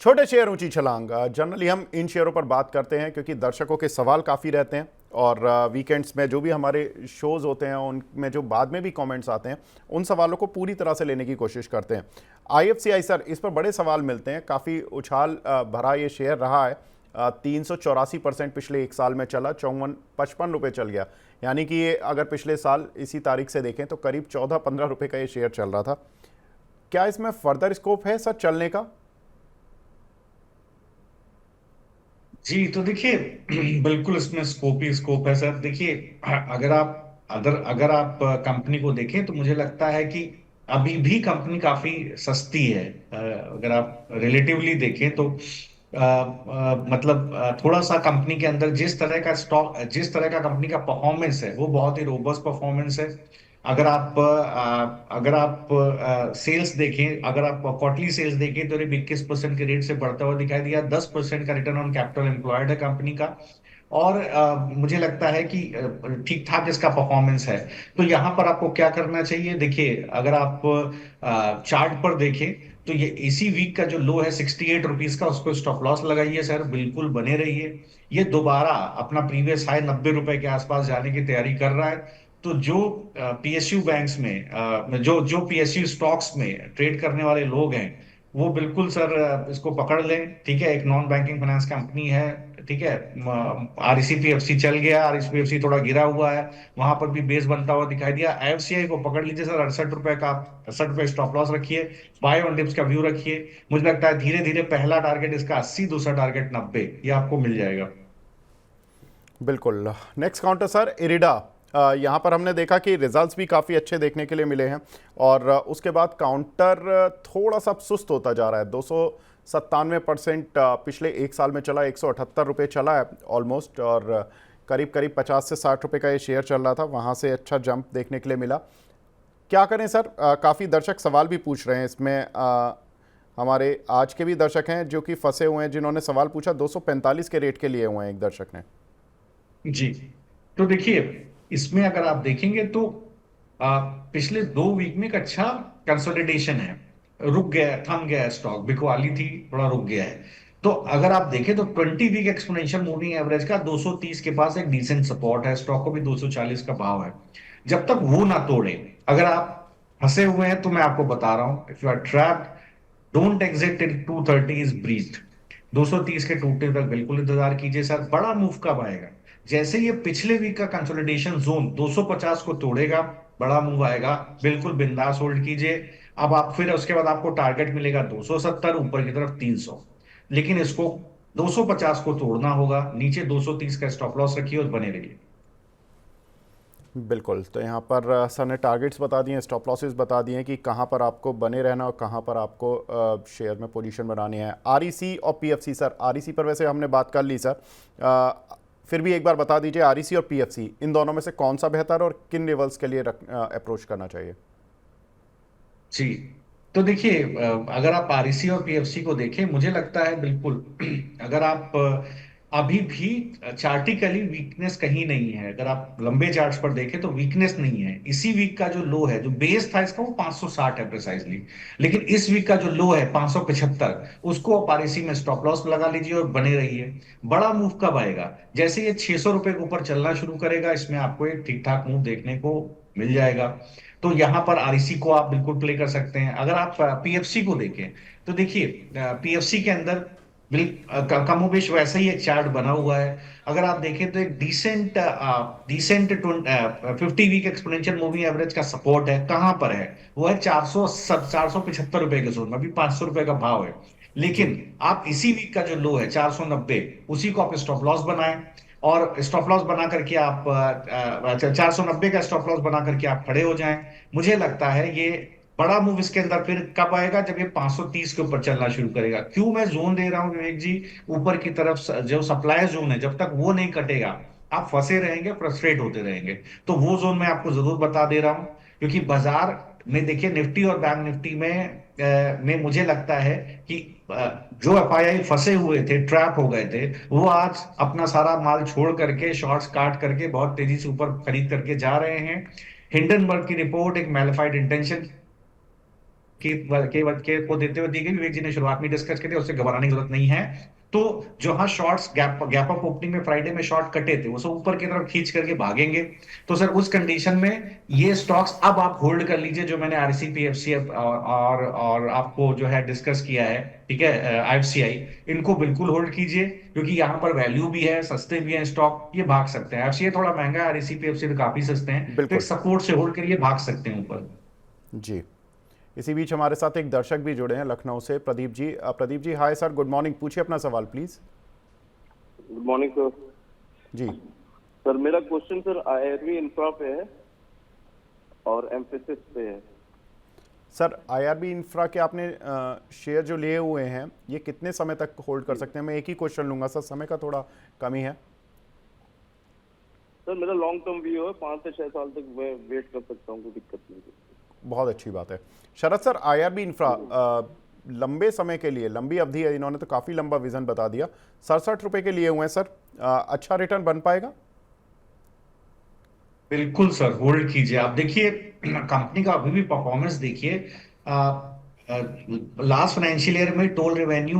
छोटे शेयर ऊंची छलांग। जनरली हम इन शेयरों पर बात करते हैं क्योंकि दर्शकों के सवाल काफ़ी रहते हैं और वीकेंड्स में जो भी हमारे शोज़ होते हैं उनमें जो बाद में भी कमेंट्स आते हैं उन सवालों को पूरी तरह से लेने की कोशिश करते हैं। आईएफसीआई सर, इस पर बड़े सवाल मिलते हैं। काफ़ी उछाल भरा ये शेयर रहा है। 384% पिछले एक साल में चला, 54-55 रुपये चल गया। यानी कि ये अगर पिछले साल इसी तारीख से देखें तो करीब 14-15 रुपये का ये शेयर चल रहा था। क्या इसमें फर्दर स्कोप है सर चलने का? जी तो देखिए बिल्कुल इसमें स्कोप ही स्कोप है सर। देखिए अगर आप कंपनी को देखें तो मुझे लगता है कि अभी भी कंपनी काफी सस्ती है। अगर आप रिलेटिवली देखें तो मतलब थोड़ा सा कंपनी के अंदर जिस तरह का कंपनी का परफॉर्मेंस है वो बहुत ही रोबस्ट परफॉर्मेंस है। अगर आप सेल्स देखें, अगर आप क्वार्टरली सेल्स देखें तो 21% के रेट से बढ़ता हुआ दिखाई दिया। 10% का रिटर्न ऑन कैपिटल एम्प्लॉयड है कंपनी का। और मुझे लगता है कि ठीक ठाक इसका परफॉर्मेंस है। तो यहाँ पर आपको क्या करना चाहिए, देखिए अगर आप चार्ट पर देखें तो ये इसी वीक का जो लो है 68 रुपीज का, उसको स्टॉप लॉस लगाइए सर, बिल्कुल बने रहिए। ये दोबारा अपना प्रीवियस हाई 90 रुपए के आसपास जाने की तैयारी कर रहा है। तो जो पीएसयू बैंक्स में जो पीएसयू स्टॉक्स में ट्रेड करने वाले लोग हैं वो बिल्कुल सर इसको पकड़ लें। ठीक है, एक नॉन बैंकिंग फाइनेंस कंपनी है। ठीक है, आरईसीपीएफसी चल गया, आरईसीपीएफसी थोड़ा गिरा हुआ है, वहां पर भी बेस बनता हुआ दिखाई दिया। आईएफसीआई को पकड़ लीजिए सर, 68 रुपए का, 68 रुपए स्टॉप लॉस रखिए, बाय ऑन डिप्स का व्यू रखिए। मुझे लगता है धीरे धीरे पहला टारगेट इसका 80, दूसरा टारगेट 90, ये आपको मिल जाएगा। बिल्कुल। Next counter sir, IRDA. यहाँ पर हमने देखा कि रिजल्ट्स भी काफ़ी अच्छे देखने के लिए मिले हैं और उसके बाद काउंटर थोड़ा सा सुस्त होता जा रहा है। 297% पिछले एक साल में चला, 178 रुपये चला है ऑलमोस्ट, और करीब करीब 50 से 60 रुपये का ये शेयर चल रहा था, वहाँ से अच्छा जंप देखने के लिए मिला। क्या करें सर? काफ़ी दर्शक सवाल भी पूछ रहे हैं इसमें। हमारे आज के भी दर्शक हैं जो कि फंसे हुए हैं, जिन्होंने सवाल पूछा 245 के रेट के लिए हुए हैं एक दर्शक ने। जी तो देखिए, इसमें अगर आप देखेंगे तो पिछले 2 वीक में एक अच्छा कंसोलिडेशन है। रुक गया है, थम गया है, स्टॉक बिकवाली थी, थोड़ा रुक गया है। तो अगर आप देखें तो 20 वीक एक्सपोनेंशियल मूविंग एवरेज का 230 के पास एक डिसेंट सपोर्ट है, स्टॉक को भी 240 का भाव है। जब तक वो ना तोड़े, अगर आप फंसे हुए हैं तो मैं आपको बता रहा हूं, if you are trapped, don't exit till 230 is breached. 230 के टूटने तक बिल्कुल इंतजार कीजिए सर। बड़ा मूव कब आएगा? जैसे ये पिछले वीक का कंसोलिडेशन जोन 250 को तोड़ेगा, बड़ा मूव आएगा, बिल्कुल बिंदास होल्ड कीजिए। अब आप फिर उसके बाद आपको टारगेट मिलेगा 270, ऊपर की तरफ 300। लेकिन इसको 250 को तोड़ना होगा, नीचे 230 का स्टॉप लॉस रखिए और बने रहिए। बिल्कुल। तो यहाँ पर सर ने टारगेट्स बता दिए, स्टॉप लॉसेस बता दिए कि कहाँ पर आपको बने रहना और कहाँ पर आपको शेयर में पोजीशन बनानी है। आरईसी और पीएफसी सर, आरईसी पर वैसे हमने बात कर ली सर, फिर भी एक बार बता दीजिए, आरईसी और पीएफसी इन दोनों में से कौन सा बेहतर और किन लेवल्स के लिए अप्रोच करना चाहिए? जी तो देखिए, अगर आप आरईसी और पीएफसी को देखें, मुझे लगता है बिल्कुल अगर आप अभी भी चार्टिकली वीकनेस कहीं नहीं है। अगर आप लंबे चार्ट्स पर देखें तो वीकनेस नहीं है। इसी वीक का जो लो है, जो बेस था इसका, वो 560 है प्रिसाइजली। लेकिन इस वीक का जो लो है 575, उसको आप आरईसी में स्टॉप लॉस लगा लीजिए और बने रहिए। बड़ा मूव कब आएगा? जैसे ये 600 रुपए के ऊपर चलना शुरू करेगा, इसमें आपको एक ठीक ठाक मूव देखने को मिल जाएगा। तो यहां पर आरईसी को आप बिल्कुल प्ले कर सकते हैं। अगर आप पीएफसी को देखें तो देखिए, पीएफसी के अंदर कमोबेश वैसा ही एक चार्ट बना हुआ है। अगर आप देखें तो एक decent decent 50 week exponential moving average का सपोर्ट है, कहां पर है? वो है 475 रुपए के जोन में, अभी 500 रुपए का भाव है। जी। लेकिन आप इसी वीक का जो लो है 490, उसी को आप स्टॉप लॉस बनाएं। और स्टॉप लॉस बना करके आप 490 का स्टॉप लॉस बना करके आप खड़े हो जाएं। मुझे लगता है ये बड़ा मूव इसके अंदर फिर कब आएगा? जब ये 530 के ऊपर चलना शुरू करेगा। क्यों मैं जोन दे रहा हूं विवेक जी? ऊपर की तरफ जो सप्लाई जोन है, जब तक वो नहीं कटेगा आप फंसे रहेंगे, फ्रस्ट्रेट होते रहेंगे। तो वो जोन मैं आपको जरूर बता दे रहा हूं। क्योंकि बाजार में देखिए, निफ्टी और बैंक निफ्टी में मुझे लगता है कि जो एफआईआई फंसे हुए थे, ट्रैप हो गए थे, वो आज अपना सारा माल छोड़ करके, शॉर्ट्स काट करके बहुत तेजी से ऊपर खरीद करके जा रहे हैं। हिंडनबर्ग की रिपोर्ट एक मैलिफाइड इंटेंशन को देते हुए दी गई। विवेक जी ने शुरुआत में डिस्कस किया, उससे घबराने की जरूरत नहीं है। तो जो हाँ शॉर्ट्स गैप अप ओपनिंग में फ्राइडे में शॉर्ट कटे थे, वो सब ऊपर की तरफ खींच करके भागेंगे। तो सर उस कंडीशन में ये स्टॉक्स अब आप होल्ड कर लीजिए, जो मैंने आरसीपीएफसी और आपको जो है डिस्कस किया है, ठीक है, आईएफसीआई, इनको बिल्कुल होल्ड कीजिए, क्योंकि यहाँ पर वैल्यू भी है, सस्ते भी हैं स्टॉक, ये भाग सकते हैं। आईएफसीआई थोड़ा महंगा है, आरसीपीएफसी तो काफी सस्ते हैं, तो एक बिल्कुल सपोर्ट से होल्ड करिए, भाग सकते हैं ऊपर। जी। इसी बीच हमारे साथ एक दर्शक भी जुड़े हैं लखनऊ से, Pradeep ji. Pradeep ji hi sir, good morning, पूछिए अपना सवाल प्लीज़। Good morning sir. जी सर मेरा क्वेश्चन सर आईआरबी इंफ्रा पे है और एम्फेसिस पे है। सर आईआरबी इंफ्रा के आपने शेयर जो लिए हुए हैं, ये कितने समय तक होल्ड कर सकते हैं? मैं एक ही क्वेश्चन लूंगा सर, समय का थोड़ा कमी है। सर मेरा लॉन्ग टर्म व्यू है, 5 से 6 साल तक मैं वेट कर सकता हूँ, कोई दिक्कत नहीं है। बहुत अच्छी बात है। शरद सर, आईआरबी इंफ्रा लंबे समय के लिए, लंबी अवधि है, इन्होंने तो काफ़ी लंबा विजन बता दिया, 67 रुपये के लिए हुए हैं सर, अच्छा रिटर्न बन पाएगा? बिल्कुल सर, होल्ड कीजिए। आप देखिए कंपनी का अभी भी परफॉर्मेंस देखिए। लास्ट फाइनेंशियल ईयर में टोल रेवेन्यू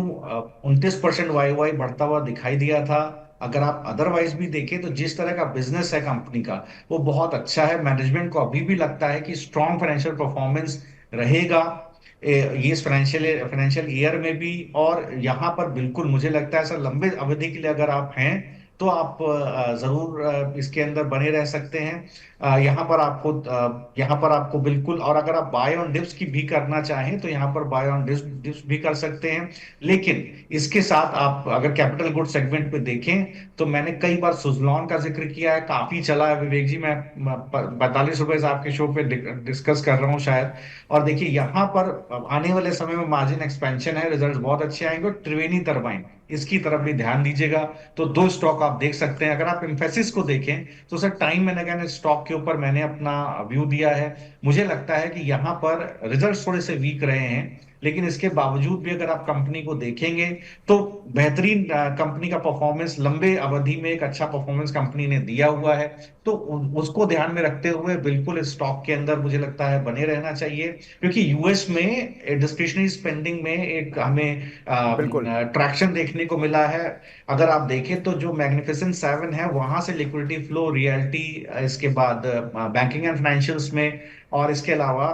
29% वाई वाई बढ़ता हुआ दिखाई दिया था। अगर आप अदरवाइज भी देखें तो जिस तरह का बिजनेस है कंपनी का, वो बहुत अच्छा है। मैनेजमेंट को अभी भी लगता है कि स्ट्रॉन्ग फाइनेंशियल परफॉर्मेंस रहेगा ये इस फाइनेंशियल ईयर में भी। और यहाँ पर बिल्कुल मुझे लगता है सर, लंबे अवधि के लिए अगर आप हैं तो आप जरूर इसके अंदर बने रह सकते हैं। यहाँ पर आपको बिल्कुल, और अगर आप बाय ऑन डिप्स की भी करना चाहें तो यहाँ पर बाय ऑन डिप्स भी कर सकते हैं। लेकिन इसके साथ आप अगर कैपिटल गुड सेगमेंट पे देखें तो मैंने कई बार सुजलॉन का जिक्र किया है, काफी चला है विवेक जी। मैं 45 रुपए से आपके शो पे डिस्कस कर रहा हूँ शायद। और देखिए यहाँ पर आने वाले समय में मार्जिन एक्सपेंशन है, रिजल्ट बहुत अच्छे आएंगे। और त्रिवेणी टर्बाइन, इसकी तरफ भी ध्यान दीजिएगा। तो दो स्टॉक आप देख सकते हैं। अगर आप इम्फेसिस को देखें तो sir time and again stock के ऊपर मैंने अपना व्यू दिया है। मुझे लगता है कि यहाँ पर रिजल्ट्स थोड़े से वीक रहे हैं, लेकिन इसके बावजूद भी अगर आप कंपनी को देखेंगे तो बेहतरीन कंपनी का परफॉर्मेंस, लंबे अवधि में एक अच्छा परफॉर्मेंस कंपनी ने दिया हुआ है। तो उसको ध्यान में रखते हुए बिल्कुल स्टॉक के अंदर मुझे लगता है बने रहना चाहिए, क्योंकि यूएस में डिस्क्रिशनरी स्पेंडिंग में एक हमें बिल्कुल ट्रैक्शन देखने को मिला है। अगर आप देखें तो जो मैग्निफिसेंट सेवन है, वहां से लिक्विडिटी फ्लो, रियल्टी, इसके बाद बैंकिंग एंड फाइनेंशियल्स में, और इसके अलावा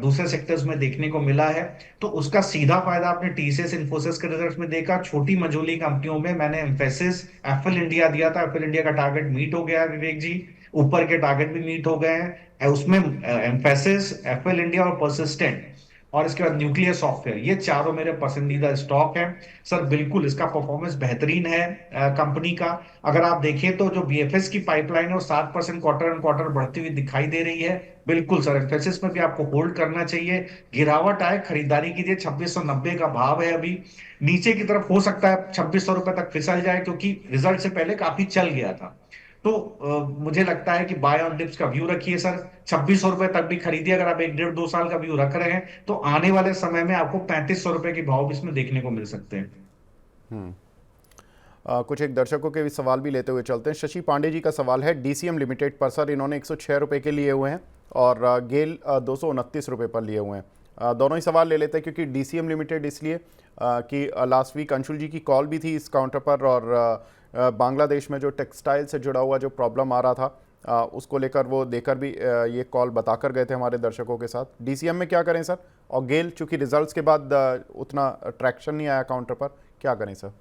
दूसरे सेक्टर्स में देखने को मिला है। तो उसका सीधा फायदा आपने टीसीएस इन्फोसिस के रिजल्ट्स में देखा। छोटी मझोली कंपनियों में मैंने एम्फेसिस, एफएल इंडिया दिया था। एफएल इंडिया का टारगेट मीट हो गया है विवेक जी, ऊपर के टारगेट भी मीट हो गए हैं उसमें। एम्फेसिस, एफएल इंडिया और परसिस्टेंट, और इसके बाद न्यूक्लियर सॉफ्टवेयर, ये चारों मेरे पसंदीदा स्टॉक हैं सर। बिल्कुल इसका परफॉर्मेंस बेहतरीन है कंपनी का। अगर आप देखें तो जो बीएफएस की पाइपलाइन है वो 7% क्वार्टर एंड क्वार्टर बढ़ती हुई दिखाई दे रही है। बिल्कुल सर, एम्फेसिस में भी आपको होल्ड करना चाहिए। गिरावट आए, खरीदारी कीजिए। 2690 का भाव है अभी। नीचे की तरफ हो सकता है 2600 रुपए तक फिसल जाए, क्योंकि रिजल्ट से पहले काफी चल गया था। तो मुझे लगता है कि बाय ऑन डिप्स का व्यू रखिए सर। 2600 रुपए तक भी खरीदिए। अगर आप 1 1.5 2 साल का व्यू रख रहे हैं तो आने वाले समय में आपको 3500 रुपए के भाव इसमें देखने को मिल सकते हैं। कुछ एक दर्शकों के भी सवाल भी लेते हुए चलते हैं। शशि पांडे जी का सवाल है डीसीएम लिमिटेड पर सर, इन्होंने 106 रुपये के लिए हुए हैं और गेल 229 रुपये पर लिए हुए हैं। दोनों ही सवाल ले लेते हैं, क्योंकि डीसीएम लिमिटेड इसलिए कि लास्ट वीक अंशुल जी की कॉल भी थी इस काउंटर पर, और बांग्लादेश में जो टेक्सटाइल से जुड़ा हुआ जो प्रॉब्लम आ रहा था उसको लेकर वो देकर भी ये कॉल बताकर गए थे हमारे दर्शकों के साथ। डीसीएम में क्या करें सर? और गेल चूँकि रिजल्ट्स के बाद उतना ट्रैक्शन नहीं आया काउंटर पर, क्या करें सर?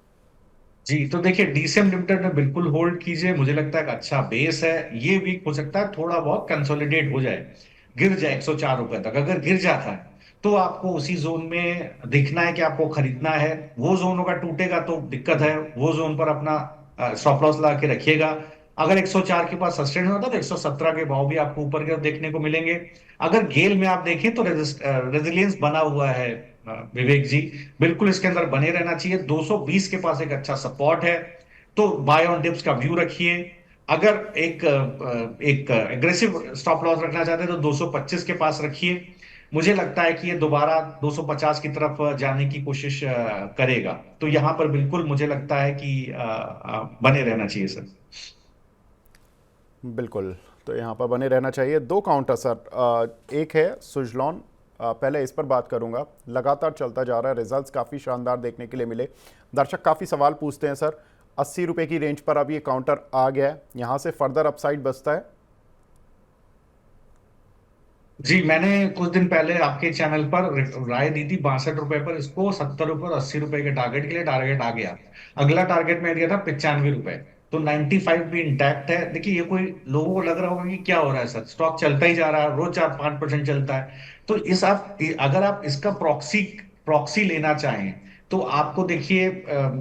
जी, तो देखिए डीसीएम लिमिटेड में बिल्कुल होल्ड कीजिए। मुझे लगता है कि अच्छा बेस है। ये वीक हो सकता है थोड़ा बहुत कंसोलिडेट हो जाए, गिर जाए 104 रुपए तक। अगर गिर जाता है तो आपको उसी जोन में देखना है कि आपको खरीदना है। वो जोन अगर टूटेगा तो दिक्कत है, वो जोन पर अपना स्टॉप लॉस लगा के रखिएगा। अगर 104 के पास सस्टेन होता है तो 117 के भाव भी आपको ऊपर की तरफ देखने को मिलेंगे। अगर गेल में आप देखें तो रेजिलियंस बना हुआ है विवेक जी, बिल्कुल इसके अंदर बने रहना चाहिए। 220 के पास एक अच्छा सपोर्ट है, तो बाय ऑन डिप्स का व्यू रखिए। अगर एक एग्रेसिव स्टॉप लॉस रखना चाहते हैं तो 225 के पास रखिए। मुझे लगता है कि ये दोबारा 250 की तरफ जाने की कोशिश करेगा। तो यहां पर बिल्कुल मुझे लगता है कि बने रहना चाहिए सर। बिल्कुल, तो यहाँ पर बने रहना चाहिए। दो काउंटर सर, एक है सुजलॉन पहले इस पर बात करूंगा। लगातार चलता जा रहा है, रिजल्ट्स काफ़ी शानदार देखने के लिए मिले। दर्शक काफ़ी सवाल पूछते हैं सर, 80 रुपये की रेंज पर अब ये काउंटर आ गया है, यहाँ से फर्दर अपसाइड बचता है? जी, मैंने कुछ दिन पहले आपके चैनल पर राय दी थी 62 रुपए पर, इसको 70 रुपए और 80 रुपए के टारगेट के लिए टारगेट आ गया। अगला टारगेट मैं दिया था 95 रुपए, तो 95 भी इंटैक्ट है। देखिए, ये कोई लोगों को लग रहा होगा कि क्या हो रहा है सर, स्टॉक चलता ही जा रहा है, रोज 4-5% चलता है। तो इस आप अगर आप इसका प्रॉक्सी प्रॉक्सी लेना चाहें तो आपको देखिए,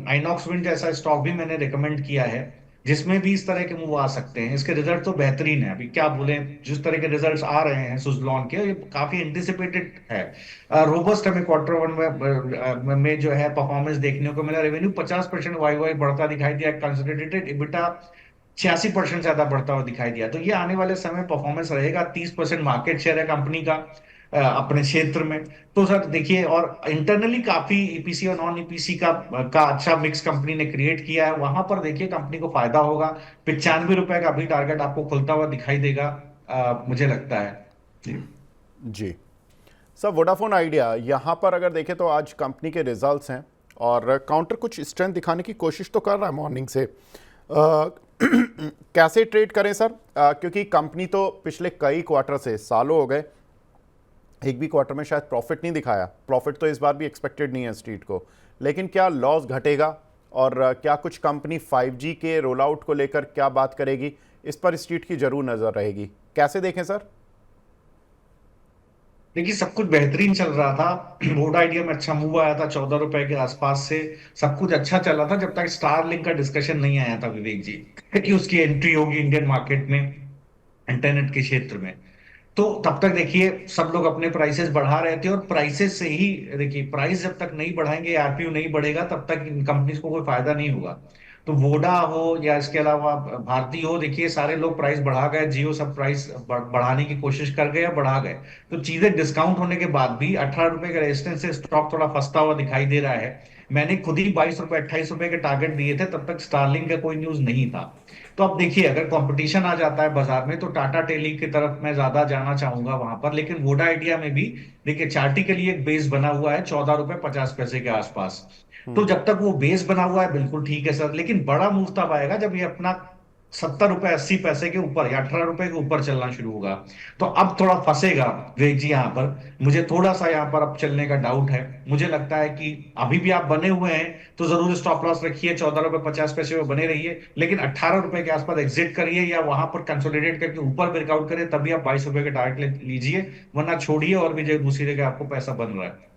आइनॉक्स विंड जैसा स्टॉक भी मैंने रिकमेंड किया है, जिसमें भी इस तरह के मूव आ सकते हैं। इसके रिजल्ट तो बेहतरीन है, अभी क्या बोले, जिस तरह के रिजल्ट्स आ रहे हैं सुजलॉन के, ये काफी एंटिसिपेटेड है। रोबस्ट हमें क्वार्टर 1 में जो है परफॉर्मेंस देखने को मिला। रेवेन्यू 50% वाई वाई बढ़ता दिखाई दिया, कंसोलिडेटेड EBITDA 86% ज्यादा बढ़ता हुआ दिखाई दिया। तो ये आने वाले समय परफॉर्मेंस रहेगा। 30% मार्केट शेयर है कंपनी का अपने क्षेत्र में। तो सर देखिए, और इंटरनली काफी ईपीसी और नॉन ईपीसी का अच्छा मिक्स कंपनी ने क्रिएट किया है। वहां पर देखिए कंपनी को फायदा होगा। 95 रुपए का भी टारगेट आपको खुलता हुआ दिखाई देगा, मुझे लगता है। जी जी सर, वोडाफोन आइडिया यहाँ पर अगर देखें तो आज कंपनी के रिजल्ट्स हैं और काउंटर कुछ स्ट्रेंथ दिखाने की कोशिश तो कर रहा है मॉर्निंग से। कैसे ट्रेड करें सर? क्योंकि कंपनी तो पिछले कई क्वार्टर से, सालों हो गए, एक भी क्वार्टर में शायद प्रॉफिट नहीं दिखाया। प्रॉफिट तो इस बार भी एक्सपेक्टेड नहीं है स्ट्रीट को, लेकिन क्या लॉस घटेगा? और क्या कुछ कंपनी 5G के रोल आउट को लेकर क्या बात करेगी? इस पर स्ट्रीट की जरूर नजर रहेगी। कैसे देखें सर? देखिए, सब कुछ बेहतरीन चल रहा था। वोडा आइडिया में अच्छा मूव आया था 14 रुपए के आसपास से। सब कुछ अच्छा चल रहा था जब तक स्टारलिंक का डिस्कशन नहीं आया था, विवेक जी, कि उसकी एंट्री होगी इंडियन मार्केट में, इंटरनेट के क्षेत्र में। तो तब तक देखिए सब लोग अपने प्राइसेस बढ़ा रहे थे, और प्राइसेस से ही देखिए, प्राइस जब तक नहीं बढ़ाएंगे, आरपीयू नहीं बढ़ेगा, तब तक इन कंपनीज को कोई फायदा नहीं होगा। तो वोडा हो या इसके अलावा भारती हो, देखिए सारे लोग प्राइस बढ़ा गए, जियो सब प्राइस बढ़ाने की कोशिश कर गए या बढ़ा गए। तो चीजें डिस्काउंट होने के बाद भी 18 रुपए के रेजिस्टेंस से स्टॉक थोड़ा फंसता हुआ दिखाई दे रहा है। मैंने खुद ही 22 रुपए 28 रुपए के टारगेट दिए थे, तब तक स्टारलिंक का कोई न्यूज नहीं था। तो अब देखिए, अगर कंपटीशन आ जाता है बाजार में, तो टाटा टेली की तरफ मैं ज्यादा जाना चाहूंगा वहां पर। लेकिन वोडा आइडिया में भी देखिए, चार्टिकली एक बेस बना हुआ है 14 रुपए 50 पैसे के आसपास। तो जब तक वो बेस बना हुआ है, बिल्कुल ठीक है सर। लेकिन बड़ा मूव तब आएगा जब ये अपना 70 रुपए 80 पैसे के ऊपर या 18 रुपए के ऊपर चलना शुरू होगा। तो अब थोड़ा फंसेगा विवेक जी यहाँ पर। मुझे थोड़ा सा यहाँ पर अब चलने का डाउट है। मुझे लगता है कि अभी भी आप बने हुए हैं तो जरूर स्टॉप लॉस रखिए, 14 रुपए 50 पैसे में बने रहिए। लेकिन 18 रुपए के आसपास एग्जिट करिए, या वहां पर कंसोलिडेट करके ऊपर ब्रेकआउट करें, तभी आप 22 रुपए के टारगेट लीजिए। वरना छोड़िए, और भी जो दूसरी जगह आपको पैसा बन रहा है।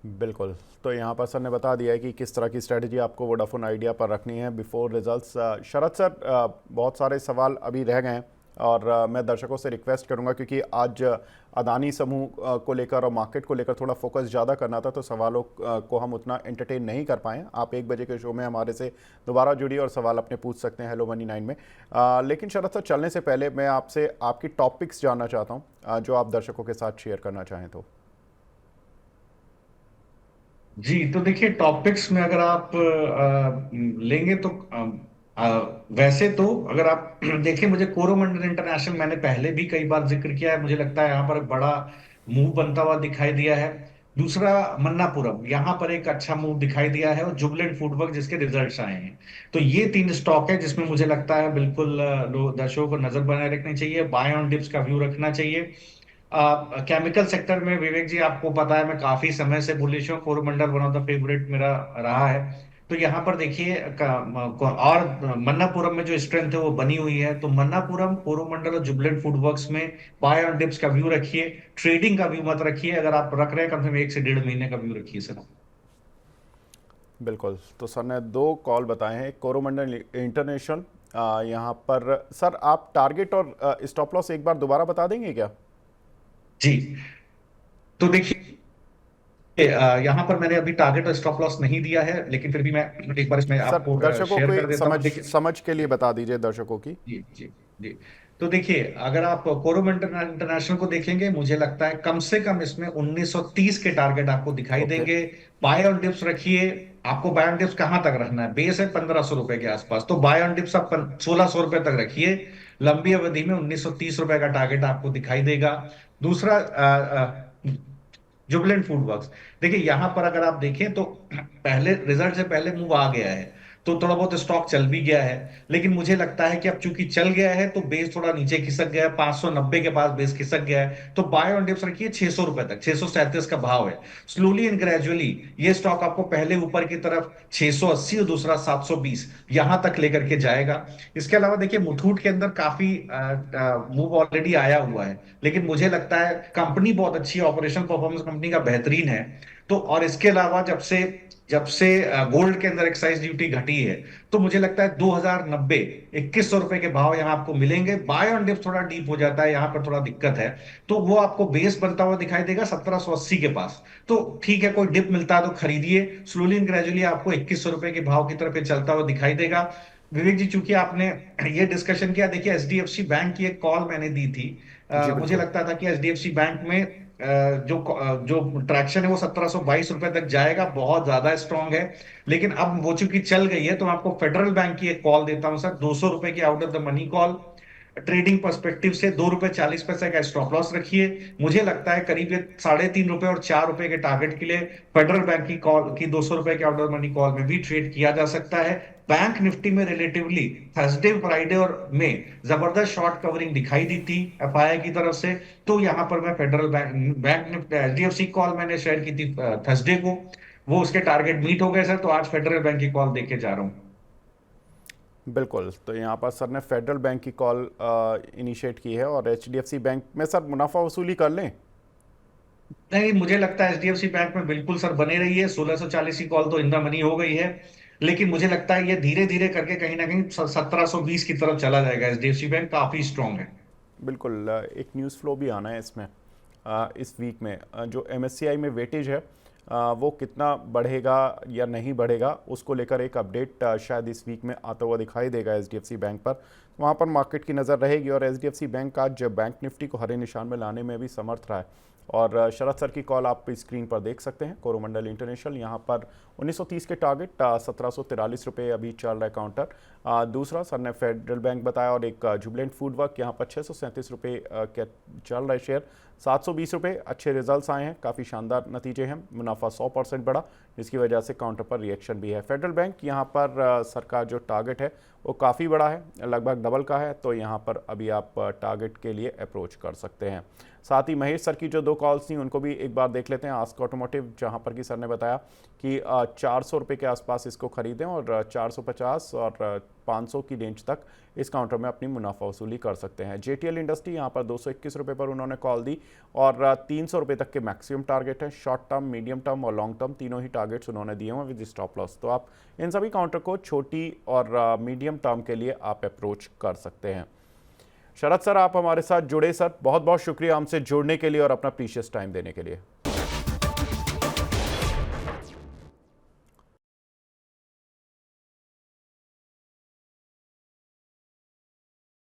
बिल्कुल। तो यहाँ पर सर ने बता दिया है कि किस तरह की स्ट्रेटजी आपको वोडाफोन आइडिया पर रखनी है बिफोर रिजल्ट्स। शरद सर, बहुत सारे सवाल अभी रह गए हैं और मैं दर्शकों से रिक्वेस्ट करूंगा, क्योंकि आज अदानी समूह को लेकर और मार्केट को लेकर थोड़ा फोकस ज़्यादा करना था, तो सवालों को हम उतना एंटरटेन नहीं कर पाए। आप 1 बजे के शो में हमारे से दोबारा जुड़िए और सवाल अपने पूछ सकते हैं हेलो मनी 9 में। लेकिन शरद सर, चलने से पहले मैं आपसे आपकी टॉपिक्स जानना चाहता हूँ जो आप दर्शकों के साथ शेयर करना चाहें तो। जी, तो देखिए, टॉपिक्स में अगर आप लेंगे तो वैसे तो अगर आप देखें, मुझे कोरोमंडल इंटरनेशनल मैंने पहले भी कई बार जिक्र किया है, मुझे लगता है यहाँ पर बड़ा मूव बनता हुआ दिखाई दिया है। दूसरा, मन्नापुरम, यहाँ पर एक अच्छा मूव दिखाई दिया है, और जुबलेंट फूडवर्क जिसके रिजल्ट्स आए हैं। तो ये 3 स्टॉक है जिसमें मुझे लगता है बिल्कुल दर्शकों को नजर बनाए रखनी चाहिए, बाय ऑन डिप्स का व्यू रखना चाहिए। केमिकल सेक्टर में विवेक जी, आपको पता है मैं काफी समय से बुलिश हूँ। Coromandel one of the favourite मेरा रहा है। तो यहाँ पर देखिए, और मन्नापुरम में जो स्ट्रेंथ है वो बनी हुई है। तो मन्नापुरम, कोरोमंडल और जुबलेंट फूडवर्क्स में बाय ऑन डिप्स का व्यू रखिए, ट्रेडिंग का व्यू मत रखिए। अगर आप रख रहे हैं, कम से कम 1 से 1.5 महीने का व्यू रखिए सर। बिल्कुल। तो सर ने 2 कॉल बताए हैं, कोरोमंडल इंटरनेशनल। यहाँ पर सर आप टारगेट और स्टॉप लॉस एक बार दोबारा बता देंगे क्या? जी, तो देखिए, यहाँ पर मैंने अभी टारगेट और स्टॉप लॉस नहीं दिया है, लेकिन फिर भी मैं एक बार इसमें सर आपको दर्शकों शेयर को कर देता हूँ। देखिए, समझ के लिए बता दीजिए दर्शकों की। जी जी जी, तो देखिए, अगर आप कोरोमंडल इंटरनेशनल को देखेंगे, मुझे लगता है कम से कम इसमें 1930 के टारगेट आपको दिखाई ओके। देंगे। बाय ऑन डिप्स रखिए। आपको बाय ऑन डिप्स कहां तक रखना है? बेस है 1500 रुपए के आसपास, तो बाय ऑन डिप्स आप 1600 रुपए तक रखिए। लंबी अवधि में 1930 रुपए का टारगेट आपको दिखाई देगा। दूसरा जुबिलेंट फूड वर्क्स, देखिए यहां पर अगर आप देखें तो पहले रिजल्ट से पहले मूव आ गया है, तो थोड़ा बहुत स्टॉक चल भी गया है, लेकिन मुझे लगता है कि अब चूंकि चल गया है तो बेस थोड़ा नीचे खिसक गया है, 590 के पास बेस खिसक गया है, तो बाय ऑन डिप्स रखिए 600 रुपए तक, 637 का भाव है। स्लोली एंड ग्रेजुअली ये स्टॉक आपको पहले ऊपर की तरफ 680 और दूसरा 720 यहां तक लेकर के जाएगा। इसके अलावा देखिए मुथूट के अंदर काफी मूव ऑलरेडी आया हुआ है, लेकिन मुझे लगता है कंपनी बहुत अच्छी है, ऑपरेशनल परफॉर्मेंस कंपनी का बेहतरीन है। तो और इसके अलावा जब से गोल्ड के अंदर एक्साइज ड्यूटी घटी है, तो मुझे लगता है 2090 2100 रुपए के भाव यहां आपको मिलेंगे। बाय ऑन डिप थोड़ा डीप हो जाता है, यहां पर थोड़ा दिक्कत है, तो वो आपको बेस बनता हुआ दिखाई देगा 1780 के पास। तो ठीक है, कोई डिप मिलता है तो खरीदिए, स्लोली एंड ग्रेजुअली आपको 2100 रुपए के भाव की तरफ ये चलता हुआ दिखाई देगा। विवेक जी, चूंकि आपने ये डिस्कशन किया, देखिए एचडीएफसी बैंक की एक कॉल मैंने दी थी। जी मुझे बिल्कुल। लगता था कि एचडीएफसी बैंक में जो ट्रैक्शन है वो 1722 रुपए तक जाएगा, बहुत ज्यादा स्ट्रांग है। लेकिन अब वो चूंकि चल गई है, तो मैं आपको फेडरल बैंक की एक कॉल देता हूं सर, 200 रुपए की out of the money call. Trading perspective से 2 रुपए 40 पैसे का स्टॉप लॉस रखिए। मुझे लगता है करीब ये 3.5 रुपए और 4 रुपए के टारगेट के लिए फेडरल बैंक की कॉल की 200 रुपए के आउट ऑफ मनी कॉल में भी ट्रेड किया जा सकता है। बैंक निफ्टी में रिलेटिवली थर्सडे फ्राइडे और में जबरदस्त शॉर्ट कवरिंग दिखाई दी थी एफआईआई की तरफ से, तो यहां पर मैं federal bank Nifty HDFC call मैंने शेयर की थी थर्सडे को, वो उसके टारगेट मीट हो गए सर, तो आज फेडरल बैंक की कॉल देके जा रहा हूं। बिल्कुल, तो यहाँ पर सर ने फेडरल बैंक की कॉल इनिशिएट की है, और एचडीएफसी बैंक में सर मुनाफा वसूली कर लें? नहीं, मुझे लगता है एचडीएफसी बैंक में बिल्कुल सर बने रही है, 1640 की कॉल तो इन द मनी हो गई है, लेकिन मुझे लगता है ये धीरे धीरे करके कहीं ना कहीं 1720 की तरफ चला जाएगा। एचडीएफसी बैंक काफी स्ट्रांग है। बिल्कुल, एक न्यूज़ फ्लो भी आना है इसमें इस वीक में। जो एमएससीआई में वेटेज है वो कितना बढ़ेगा या नहीं बढ़ेगा, उसको लेकर एक अपडेट शायद इस वीक में आता हुआ दिखाई देगा एचडीएफसी बैंक पर। वहाँ पर मार्केट की नज़र रहेगी, और एचडीएफसी बैंक आज बैंक निफ्टी को हरे निशान में लाने में भी समर्थ रहा है। और शरद सर की कॉल आप स्क्रीन पर देख सकते हैं, कोरोमंडल इंटरनेशनल, यहाँ पर 1930 के टारगेट, 1743 रुपये अभी चल रहा है काउंटर। दूसरा सर ने फेडरल बैंक बताया, और एक जुबिलेंट फूड वर्क, यहाँ पर 637 रुपये के चल रहा है शेयर, 720 रुपये। अच्छे रिजल्ट्स आए हैं, काफ़ी शानदार नतीजे हैं, मुनाफा 100% बढ़ा, जिसकी वजह से काउंटर पर रिएक्शन भी है। फेडरल बैंक यहाँ पर सर का जो टारगेट है वो काफ़ी बड़ा है, लगभग डबल का है, तो यहाँ पर अभी आप टारगेट के लिए अप्रोच कर सकते हैं। साथ ही महेश सर की जो 2 कॉल्स थी उनको भी एक बार देख लेते हैं। आस्क ऑटोमोटिव, जहाँ पर कि सर ने बताया कि 400 रुपये के आसपास इसको खरीदें, और 450 और 500 की रेंज तक इस काउंटर में अपनी मुनाफा वसूली कर सकते हैं। जेटीएल इंडस्ट्री, यहाँ पर 221 रुपये पर उन्होंने कॉल दी, और 300 रुपये तक के मैक्सिमम टारगेट है। शॉर्ट टर्म, मीडियम टर्म और लॉन्ग टर्म तीनों ही टारगेट्स उन्होंने दिए हुए विद स्टॉप लॉस। तो आप इन सभी काउंटर को छोटी और मीडियम टर्म के लिए आप अप्रोच कर सकते हैं। शरद सर, आप हमारे साथ जुड़े सर, बहुत बहुत शुक्रिया हमसे जुड़ने के लिए और अपना प्रीशियस टाइम देने के लिए।